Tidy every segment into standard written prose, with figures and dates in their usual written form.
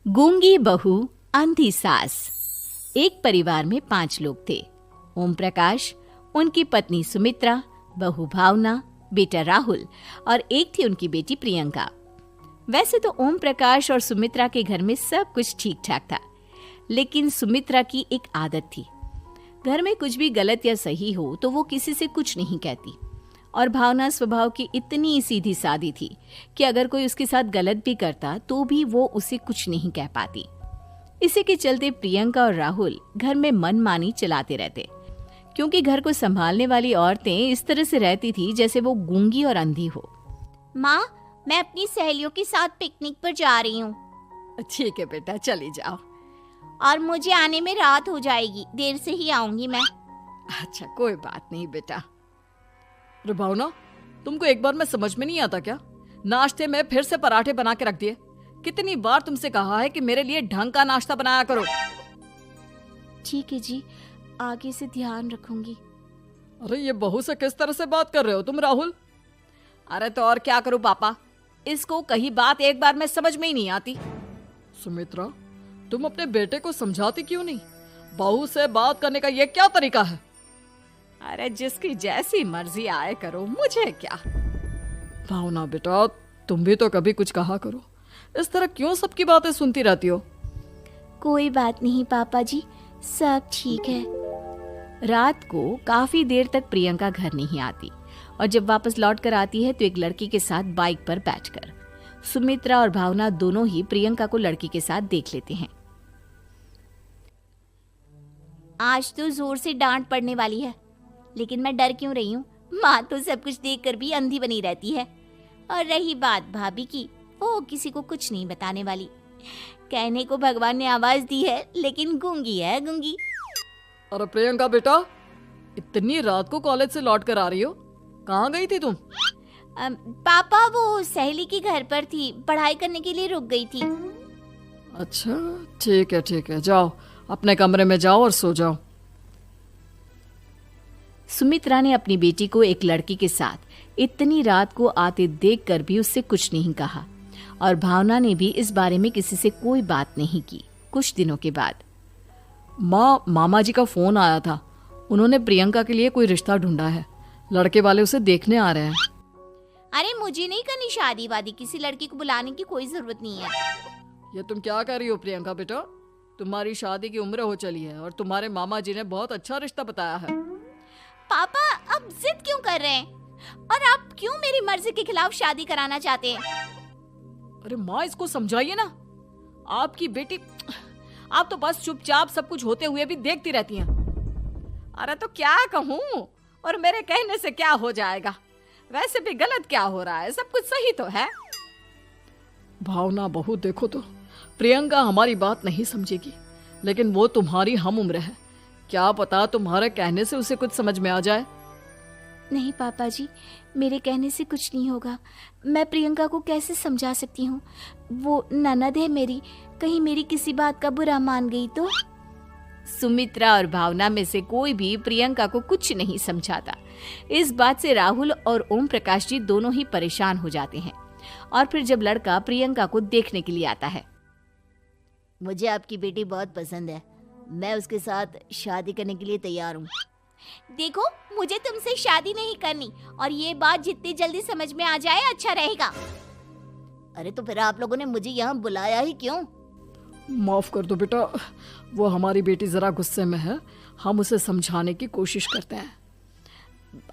गूंगी बहू अंधी सास। एक परिवार में 5 लोग थे। ओम प्रकाश, उनकी पत्नी सुमित्रा, बहू भावना, बेटा राहुल और एक थी उनकी बेटी प्रियंका। वैसे तो ओम प्रकाश और सुमित्रा के घर में सब कुछ ठीक ठाक था, लेकिन सुमित्रा की एक आदत थी। घर में कुछ भी गलत या सही हो तो वो किसी से कुछ नहीं कहती। और भावना स्वभाव की इतनी सीधी सादी थी कि अगर कोई उसके साथ गलत भी करता तो भी वो उसे कुछ नहीं कह पाती। इसी के चलते प्रियंका और राहुल घर में मनमानी चलाते रहते, क्योंकि घर को संभालने वाली औरतें इस तरह से रहती थी जैसे वो गूंगी और अंधी हो। माँ, मैं अपनी सहेलियों के साथ पिकनिक पर जा रही हूँ। ठीक है बेटा, चली जाओ। और मुझे आने में रात हो जाएगी, देर से ही आऊंगी मैं। अच्छा, कोई बात नहीं बेटा। अरे भावना, तुमको एक बार में समझ में नहीं आता क्या? नाश्ते में फिर से पराठे बना के रख दिए। कितनी बार तुमसे कहा है कि मेरे लिए ढंग का नाश्ता बनाया करो। ठीक है जी, आगे से ध्यान रखूंगी। अरे ये बहू से किस तरह से बात कर रहे हो तुम राहुल? अरे तो और क्या करूं पापा, इसको कही बात एक बार में समझ में ही नहीं आती। सुमित्रा, तुम अपने बेटे को समझाती क्यों नहीं? बहू से बात करने का ये क्या तरीका है? अरे जिसकी जैसी मर्जी आए करो, मुझे क्या। भावना बेटा, तुम भी तो कभी कुछ कहा करो। इस तरह क्यों सबकी बातें सुनती रहती हो? कोई बात नहीं पापा जी, सब ठीक है। रात को काफी देर तक प्रियंका घर नहीं आती और जब वापस लौट कर आती है तो एक लड़की के साथ बाइक पर बैठकर। सुमित्रा और भावना दोनों ही प्रियंका को लड़की के साथ देख लेते हैं। आज तो जोर से डांट पड़ने वाली है, लेकिन मैं डर क्यों रही हूँ? माँ तो सब कुछ देखकर भी अंधी बनी रहती है। और रही बात भाभी की, वो किसी को कुछ नहीं बताने वाली। कहने को भगवान ने आवाज दी है, लेकिन गूंगी है गूंगी। अरे प्रियंका बेटा, इतनी रात को कॉलेज से लौट कर आ रही हो? कहाँ गई थी तुम? पापा, वो सहेली के घर पर थी, पढ़ाई करने के लिए रुक गई थी। अच्छा, ठीक है, जाओ अपने कमरे में जाओ और सो जाओ। सुमित्रा ने अपनी बेटी को एक लड़की के साथ इतनी रात को आते देखकर भी उससे कुछ नहीं कहा और भावना ने भी इस बारे में किसी से कोई बात नहीं की। कुछ दिनों के बाद मामा जी का फोन आया था। उन्होंने प्रियंका के लिए कोई रिश्ता ढूंढा है। लड़के वाले उसे देखने आ रहे हैं। अरे मुझे नहीं करनी शादी वादी, किसी लड़की को बुलाने की कोई जरूरत नहीं है। ये तुम क्या कर रही हो प्रियंका बेटा? तुम्हारी शादी की उम्र हो चली है और तुम्हारे मामा जी ने बहुत अच्छा रिश्ता बताया है। पापा, अब जिद क्यों कर रहे हैं? और आप क्यों मेरी मर्जी के खिलाफ शादी कराना चाहते हैं? अरे माँ, इसको समझाइए ना। आपकी बेटी, आप तो बस चुपचाप सब कुछ होते हुए भी देखती रहती हैं। अरे तो क्या कहूँ, और मेरे कहने से क्या हो जाएगा? वैसे भी गलत क्या हो रहा है, सब कुछ सही तो है। भावना बहू, देखो तो प्रियंका हमारी बात नहीं समझेगी, लेकिन वो तुम्हारी हम उम्र है। क्या पता तुम्हारे कहने से उसे कुछ समझ में आ जाए। नहीं पापा जी, मेरे कहने से कुछ नहीं होगा। मैं प्रियंका को कैसे समझा सकती हूँ? वो ननद है मेरी, कहीं मेरी किसी बात का बुरा मान गई तो? सुमित्रा और भावना में से कोई भी प्रियंका को कुछ नहीं समझाता। इस बात से राहुल और ओम प्रकाश जी दोनों ही परेशान हो जाते हैं। और फिर जब लड़का प्रियंका को देखने के लिए आता है, मुझे आपकी बेटी बहुत पसंद है, मैं उसके साथ शादी करने के लिए तैयार हूँ। देखो, मुझे तुमसे शादी नहीं करनी, और ये बात जितनी जल्दी समझ में आ जाए अच्छा रहेगा। अरे तो फिर आप लोगों ने मुझे यहाँ बुलाया ही क्यों? माफ कर दो बेटा, वो हमारी बेटी जरा गुस्से में है, हम उसे समझाने की कोशिश करते हैं।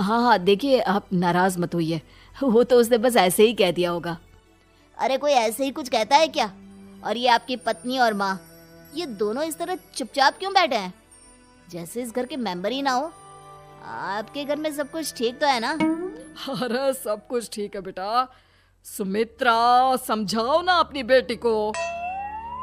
हाँ, देखिए आप नाराज मत होइए, वो तो उसने बस ऐसे ही कह दिया होगा। अरे कोई ऐसे ही कुछ कहता है क्या? और ये आपकी पत्नी और माँ, ये दोनों इस तरह चुपचाप क्यों बैठे हैं, जैसे इस घर के मेंबर ही ना हो? आपके घर में सब कुछ ठीक तो है ना? अरे सब कुछ ठीक है बेटा। सुमित्रा, समझाओ ना अपनी बेटी को।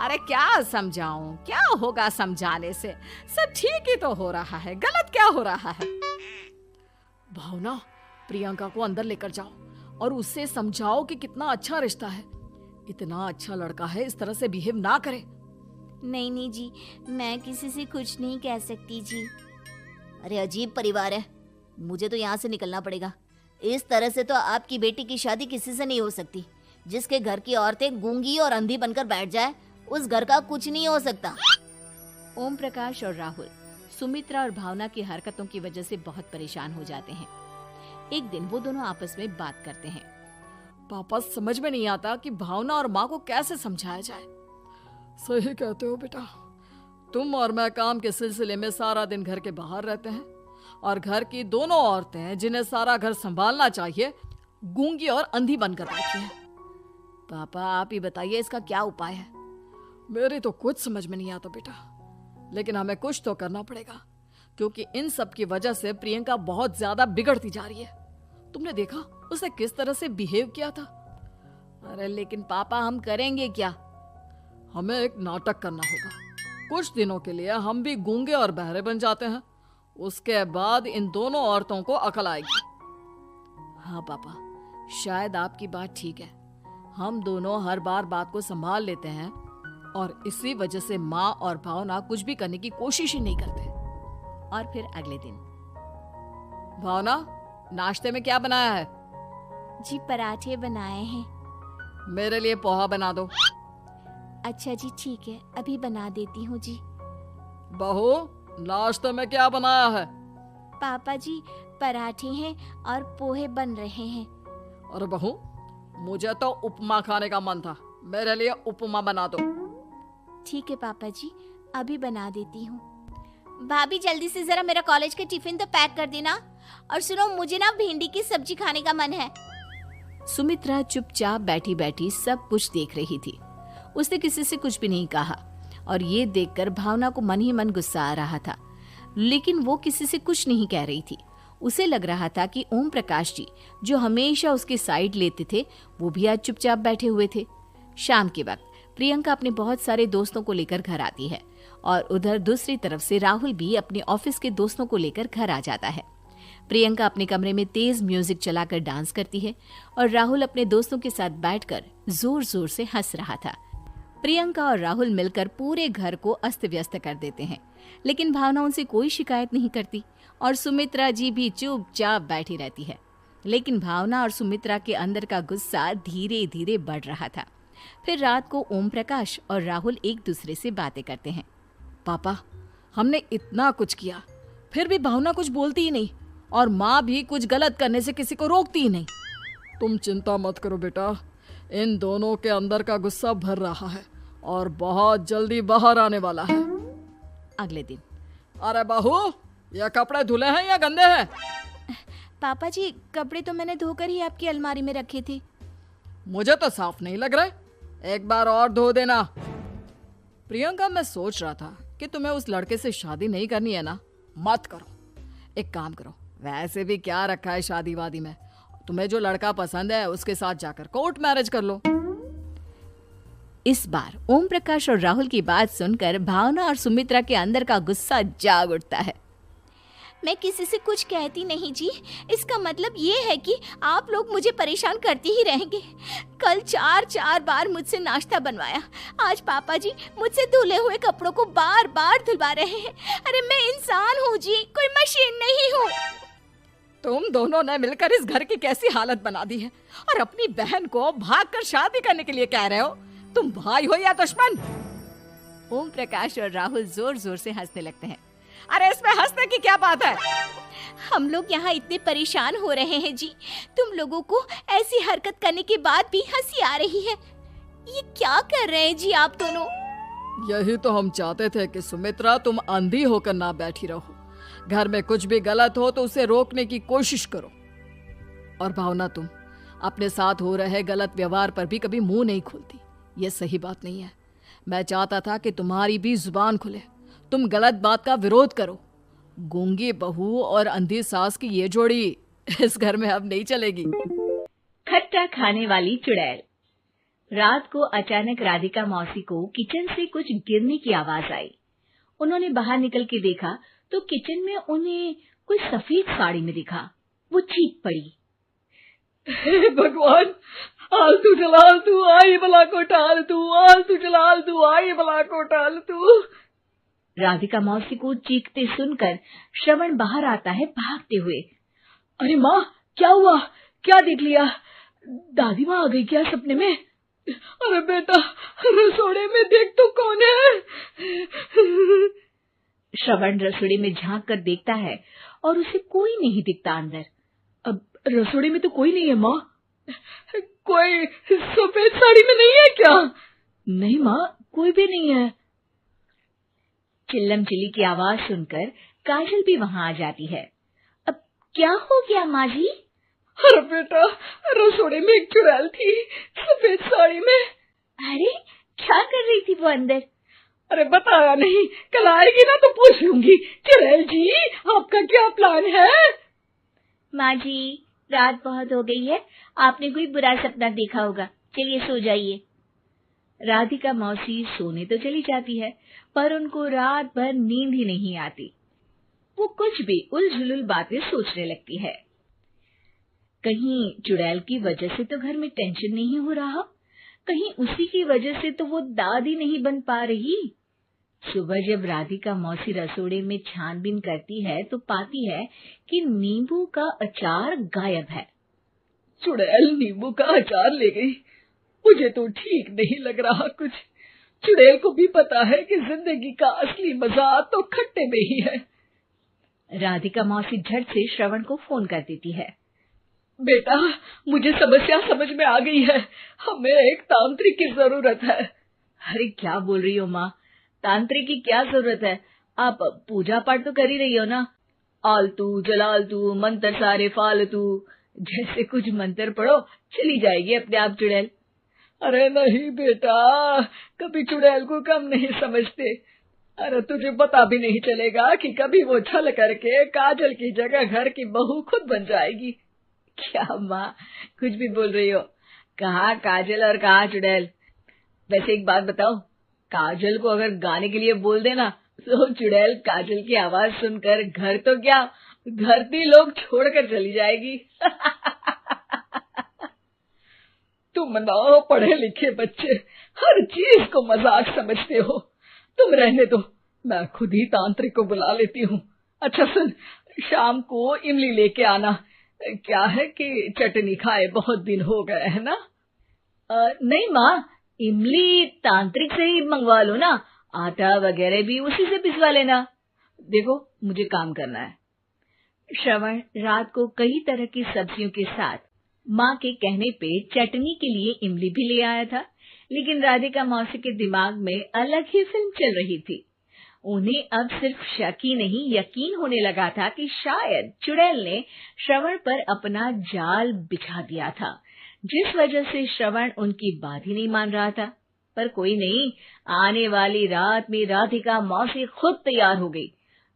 अरे क्या समझाऊं, क्या होगा समझाने से? सब ठीक ही तो हो रहा है, गलत क्या हो रहा है? भावना, प्रियंका को अंदर लेकर जाओ और उससे समझाओ कि कितना अच्छा रिश्ता है। इतना अच्छा लड़का है, इस तरह से बिहेव ना करे। नहीं जी, मैं किसी से कुछ नहीं कह सकती जी। अरे अजीब परिवार है, मुझे तो यहाँ से निकलना पड़ेगा। इस तरह से तो आपकी बेटी की शादी किसी से नहीं हो सकती। जिसके घर की औरतें गूंगी और अंधी बनकर बैठ जाए, उस घर का कुछ नहीं हो सकता। ओम प्रकाश और राहुल सुमित्रा और भावना की हरकतों की वजह से बहुत परेशान हो जाते हैं। एक दिन वो दोनों आपस में बात करते हैं। पापा, समझ में नहीं आता कि भावना और माँ को कैसे समझाया जाए। सही कहते हो बेटा, तुम और मैं काम के सिलसिले में सारा दिन घर के बाहर रहते हैं और घर की दोनों औरतें जिन्हें सारा घर संभालना चाहिए गूंगी और अंधी बनकर बैठी हैं। पापा आप ही बताइए इसका क्या उपाय है। मेरी तो कुछ समझ में नहीं आता बेटा, लेकिन हमें कुछ तो करना पड़ेगा क्योंकि इन सब की वजह से प्रियंका बहुत ज्यादा बिगड़ती जा रही है। तुमने देखा उसने किस तरह से बिहेव किया था। अरे लेकिन पापा हम करेंगे क्या? हमें एक नाटक करना होगा। कुछ दिनों के लिए हम भी गूंगे और बहरे बन जाते हैं, उसके बाद इन दोनों औरतों को अकल आएगी। हाँ पापा, शायद आपकी बात ठीक है। हम दोनों हर बार बात को संभाल लेते हैं और इसी वजह से माँ और भावना कुछ भी करने की कोशिश ही नहीं करते। और फिर अगले दिन, भावना नाश्ते में क्या बनाया है? जी पराठे बनाए हैं। मेरे लिए पोहा बना दो। अच्छा जी ठीक है, अभी बना देती हूँ जी। बहू, नाश्ते में क्या बनाया है? पापा जी पराठे हैं और पोहे बन रहे हैं। अरे बहू, मुझे तो उपमा खाने का मन था, मेरे लिए उपमा बना दो। ठीक है पापा जी, अभी बना देती हूँ। भाभी जल्दी से जरा मेरा कॉलेज के टिफिन तो पैक कर देना। और सुनो, मुझे ना भिंडी की सब्जी खाने का मन है। सुमित्रा चुपचाप बैठी बैठी सब कुछ देख रही थी। उसने किसी से कुछ भी नहीं कहा और ये देखकर भावना को मन ही मन गुस्सा आ रहा था, लेकिन वो किसी से कुछ नहीं कह रही थी। उसे लग रहा था कि ओम प्रकाश जी जो हमेशा उसकी साइड लेते थे वो भी आज चुपचाप बैठे हुए थे। शाम के वक्त प्रियंका अपने बहुत सारे दोस्तों को लेकर घर आती है और उधर दूसरी तरफ से राहुल भी अपने ऑफिस के दोस्तों को लेकर घर आ जाता है। प्रियंका अपने कमरे में तेज म्यूजिक चलाकर डांस करती है और राहुल अपने दोस्तों के साथ बैठकर जोर जोर से हंस रहा था। प्रियंका और राहुल मिलकर पूरे घर को अस्त व्यस्त कर देते हैं, लेकिन भावना उनसे कोई शिकायत नहीं करती और सुमित्रा जी भी चुपचाप बैठी रहती है। लेकिन भावना और सुमित्रा के अंदर का गुस्सा धीरे धीरे बढ़ रहा था। फिर रात को ओम प्रकाश और राहुल एक दूसरे से बातें करते हैं। पापा, हमने इतना कुछ किया फिर भी भावना कुछ बोलती ही नहीं और माँ भी कुछ गलत करने से किसी को रोकती ही नहीं। तुम चिंता मत करो बेटा, इन दोनों के अंदर का गुस्सा भर रहा है और बहुत जल्दी बाहर आने वाला है। अगले दिन, अरे बहू, ये कपड़े धुले हैं या गंदे हैं? पापा जी कपड़े तो मैंने धोकर ही आपकी अलमारी में रखे थे। मुझे तो साफ नहीं लग रहे, एक बार और धो देना। प्रियंका, मैं सोच रहा था कि तुम्हें उस लड़के से शादी नहीं करनी है ना, मत करो। एक काम करो, वैसे भी क्या रखा है शादी वादी में, तुम्हें जो लड़का पसंद है उसके साथ जाकर कोर्ट मैरिज कर लो। इस बार ओम प्रकाश और राहुल की बात सुनकर भावना और सुमित्रा के अंदर का गुस्सा जाग उठता है। मैं किसी से कुछ कहती नहीं जी, इसका मतलब ये है कि आप लोग मुझे परेशान करते ही रहेंगे। कल 4 बार मुझसे नाश्ता बनवाया, आज पापा जी मुझसे धुले हुए कपड़ों को बार बार धुलवा रहे हैं। अरे मैं इंसान हूँ जी, कोई मशीन नहीं हूँ। तुम दोनों ने मिलकर इस घर की कैसी हालत बना दी है और अपनी बहन को भागकर शादी करने के लिए कह रहे हो। तुम भाई हो या दुश्मन? ओम प्रकाश और राहुल जोर जोर से हंसने लगते हैं। अरे इसमें हंसने की क्या बात है? हम लोग यहाँ इतने परेशान हो रहे हैं जी, तुम लोगों को ऐसी हरकत करने के बाद भी हंसी आ रही है। ये क्या कर रहे हैं जी आप दोनों? यही तो हम चाहते थे कि सुमित्रा तुम अंधी होकर ना बैठी रहो। घर में कुछ भी गलत हो तो उसे रोकने की कोशिश करो। और भावना, तुम अपने साथ हो रहे गलत व्यवहार पर भी कभी मुंह नहीं खोलती, ये सही बात नहीं है। मैं चाहता था कि तुम्हारी भी जुबान खुले, तुम गलत बात का विरोध करो। गूंगी बहू और अंधी सास की ये जोड़ी इस घर में अब नहीं चलेगी। खट्टा खाने वाली चुड़ैल। रात को अचानक राधिका मौसी को किचन से कुछ गिरने की आवाज आई। उन्होंने बाहर निकल के देखा तो किचन में उन्हें कोई सफेद साड़ी में दिखा। वो चीख पड़ी, हे भगवान, आलतू जलाल तू आई भला को टाल तू, आलतू जलाल तू आई भला को टाल तू। राधिका मौसी को चीखते सुनकर श्रवण बाहर आता है भागते हुए। अरे माँ, क्या हुआ? क्या देख लिया? दादी माँ आ गई क्या सपने में? अरे बेटा, रसोड़े में देख तो कौन है? श्रवण रसोड़ी में झांक कर देखता है और उसे कोई नहीं दिखता अंदर। अब रसोड़ी में तो कोई नहीं है माँ। कोई सफेद साड़ी में नहीं है क्या? नहीं माँ, कोई भी नहीं है। चिल्लम चिल्ली की आवाज सुनकर काजल भी वहां आ जाती है। अब क्या हो गया माँ जी? अरे बेटा, रसोड़े में एक चुड़ैल थी सफेद साड़ी में। अरे क्या कर रही थी वो अंदर? अरे बताया नहीं, कल आएगी ना तो पूछ लूंगी। चुड़ैल जी, आपका क्या प्लान है? माँ जी, रात बहुत हो गई है, आपने कोई बुरा सपना देखा होगा, चलिए सो जाइए। राधिका मौसी सोने तो चली जाती है, पर उनको रात भर नींद ही नहीं आती। वो कुछ भी उलझुल बातें सोचने लगती है। कहीं चुड़ैल की वजह से तो घर में टेंशन नहीं हो रहा, कहीं उसी की वजह से तो वो दादी नहीं बन पा रही। सुबह जब राधिका मौसी रसोड़े में छानबीन करती है तो पाती है कि नींबू का अचार गायब है। चुड़ैल नींबू का अचार ले गई, मुझे तो ठीक नहीं लग रहा कुछ। चुड़ैल को भी पता है कि जिंदगी का असली मजा तो खट्टे में ही है। राधिका मौसी झट से श्रवण को फोन कर देती है। बेटा, मुझे समस्या समझ में आ गई है, हमें एक तांत्रिक की जरूरत है। अरे क्या बोल रही हो माँ, तांत्रिक की क्या जरूरत है? आप पूजा पाठ तो कर ही रही हो ना। आलतू जलालतू मंत्र सारे फालतू जैसे कुछ मंत्र पढ़ो, चली जाएगी अपने आप चुड़ैल। अरे नहीं बेटा, कभी चुड़ैल को कम नहीं समझते। अरे तुझे पता भी नहीं चलेगा कि कभी वो छल करके काजल की जगह घर की बहू खुद बन जाएगी। क्या माँ, कुछ भी बोल रही हो? कहाँ काजल और कहाँ चुड़ैल? वैसे एक बात बताओ, काजल को अगर गाने के लिए बोल देना तो चुड़ैल काजल की आवाज सुनकर घर तो क्या धरती लोग छोड़कर चली जाएगी। तुम ना पढ़े लिखे बच्चे हर चीज को मजाक समझते हो। तुम रहने दो, मैं खुद ही तांत्रिक को बुला लेती हूँ। अच्छा सुन, शाम को इमली लेके आना। क्या है कि चटनी खाए बहुत दिन हो गए है ना? नहीं माँ, इमली तांत्रिक से ही मंगवा लो ना, आटा वगैरह भी उसी से पिसवा लेना। देखो मुझे काम करना है। श्रवण रात को कई तरह की सब्जियों के साथ माँ के कहने पे चटनी के लिए इमली भी ले आया था, लेकिन राधिका मौसी के दिमाग में अलग ही फिल्म चल रही थी। उन्हें अब सिर्फ शक ही नहीं यकीन होने लगा था कि शायद चुड़ैल ने श्रवण पर अपना जाल बिछा दिया था, जिस वजह से श्रवण उनकी बात ही नहीं मान रहा था। पर कोई नहीं, आने वाली रात में राधिका मौसी खुद तैयार हो गई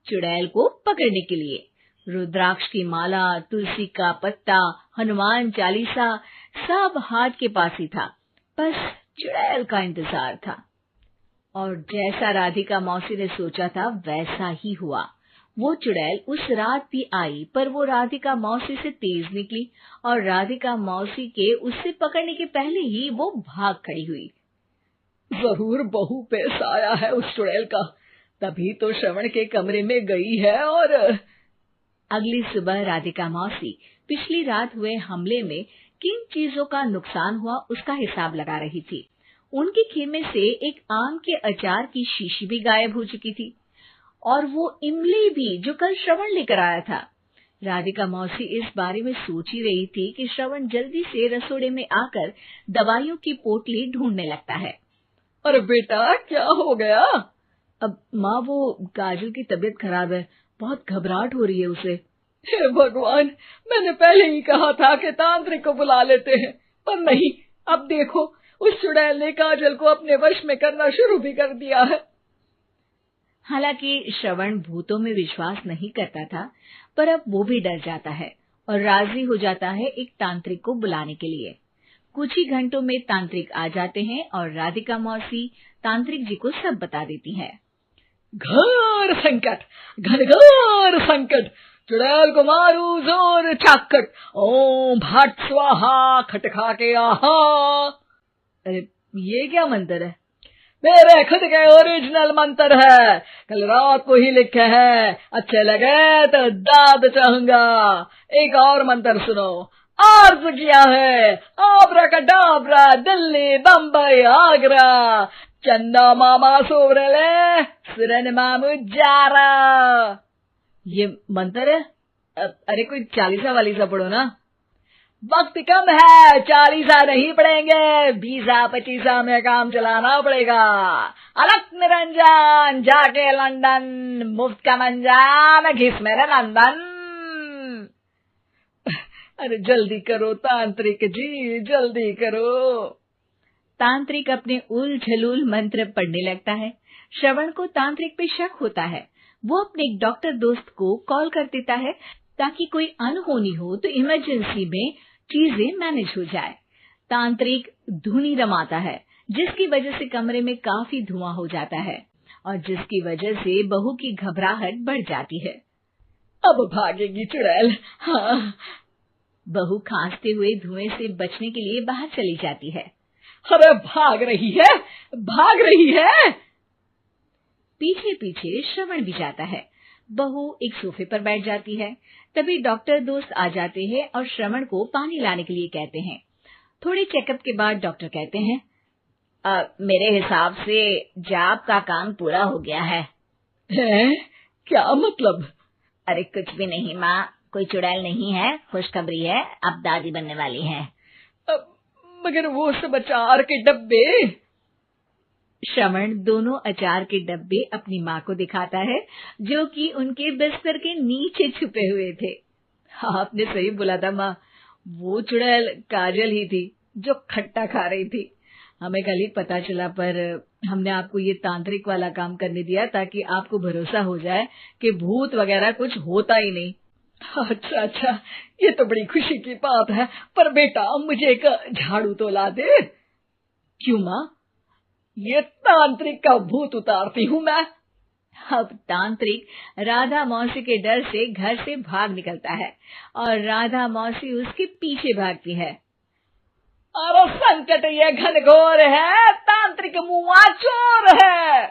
चुड़ैल को पकड़ने के लिए। रुद्राक्ष की माला, तुलसी का पत्ता, हनुमान चालीसा सब हाथ के पास ही था, बस चुड़ैल का इंतजार था। और जैसा राधिका मौसी ने सोचा था वैसा ही हुआ। वो चुड़ैल उस रात भी आई, पर वो राधिका मौसी से तेज निकली और राधिका मौसी के उससे पकड़ने के पहले ही वो भाग खड़ी हुई। जरूर बहू पे साया है उस चुड़ैल का, तभी तो श्रवण के कमरे में गई है। और अगली सुबह राधिका मौसी पिछली रात हुए हमले में किन चीजों का नुकसान हुआ उसका हिसाब लगा रही थी। उनके खेमे से एक आम के अचार की शीशी भी गायब हो चुकी थी, और वो इमली भी जो कल श्रवण लेकर आया था। राधिका मौसी इस बारे में सोच ही रही थी कि श्रवण जल्दी से रसोड़े में आकर दवाइयों की पोटली ढूंढने लगता है। अरे बेटा, क्या हो गया? अब माँ, वो काजल की तबीयत खराब है, बहुत घबराहट हो रही है उसे। हे भगवान, मैंने पहले ही कहा था कि तांत्रिक को बुला लेते हैं, पर नहीं, अब देखो उस चुड़ैल ने काजल को अपने वश में करना शुरू भी कर दिया है। हालांकि श्रवण भूतों में विश्वास नहीं करता था, पर अब वो भी डर जाता है और राजी हो जाता है एक तांत्रिक को बुलाने के लिए। कुछ ही घंटों में तांत्रिक आ जाते हैं और राधिका मौसी तांत्रिक जी को सब बता देती है। घोर संकट, घनघोर संकट, चुड़ैल को मारू जोर चाकट, ओम भट स्वाहा खटखा के आहा। अरे ये क्या मंत्र है? मेरे खुद के ओरिजिनल मंत्र है, कल रात को ही लिखे हैं, अच्छे लगे तो दाद चाहूंगा। एक और मंत्र सुनो, अर्ज किया है, आब्राकडाब्रा, दिल्ली, बम्बई, आगरा, चंदा मामा सोरले, सुरन मामू जारा। ये मंत्र है? अरे कोई 40 वालीसा पढ़ो ना। वक्त कम है, 40 नहीं पड़ेंगे, 20-25 में काम चलाना पड़ेगा। अलक निरंजन जाके लंदन, मुफ्त का मंजान घिस मेरे नंदन। अरे जल्दी करो तांत्रिक जी, जल्दी करो। तांत्रिक अपने उल झलूल मंत्र पढ़ने लगता है। श्रवण को तांत्रिक पे शक होता है। वो अपने एक डॉक्टर दोस्त को कॉल कर देता है ताकि कोई अनहोनी हो तो इमरजेंसी में चीजें मैनेज हो जाए। तांत्रिक धुनी रमाता है, जिसकी वजह से कमरे में काफी धुआं हो जाता है और जिसकी वजह से बहू की घबराहट बढ़ जाती है। अब भागेगी चुड़ैल। हाँ। बहू खांसते हुए धुएं से बचने के लिए बाहर चली जाती है। अरे भाग रही है, भाग रही है। पीछे पीछे श्रवण भी जाता है। बहू एक सोफे पर बैठ जाती है। तभी डॉक्टर दोस्त आ जाते हैं और श्रवण को पानी लाने के लिए कहते हैं। थोड़े चेकअप के बाद डॉक्टर कहते हैं, मेरे हिसाब से जाप का काम पूरा हो गया है। क्या मतलब? अरे कुछ भी नहीं माँ, कोई चुड़ैल नहीं है, खुशखबरी है, अब दादी बनने वाली है। मगर वो सब अचार के डब्बे। श्रवण दोनों अचार के डब्बे अपनी माँ को दिखाता है, जो कि उनके बिस्तर के नीचे छुपे हुए थे। आपने सही बोला था माँ, वो चुड़ैल काजल ही थी जो खट्टा खा रही थी। हमें कल ही पता चला, पर हमने आपको ये तांत्रिक वाला काम करने दिया ताकि आपको भरोसा हो जाए कि भूत वगैरह कुछ होता ही नहीं। अच्छा, ये तो बड़ी खुशी की बात है, पर बेटा मुझे एक झाड़ू तो ला दे। क्यों माँ? ये तांत्रिक का भूत उतारती हूँ मैं। अब तांत्रिक राधा मौसी के डर से घर से भाग निकलता है और राधा मौसी उसके पीछे भागती है। अरे संकट ये घनघोर है, तांत्रिक मुआ चोर है।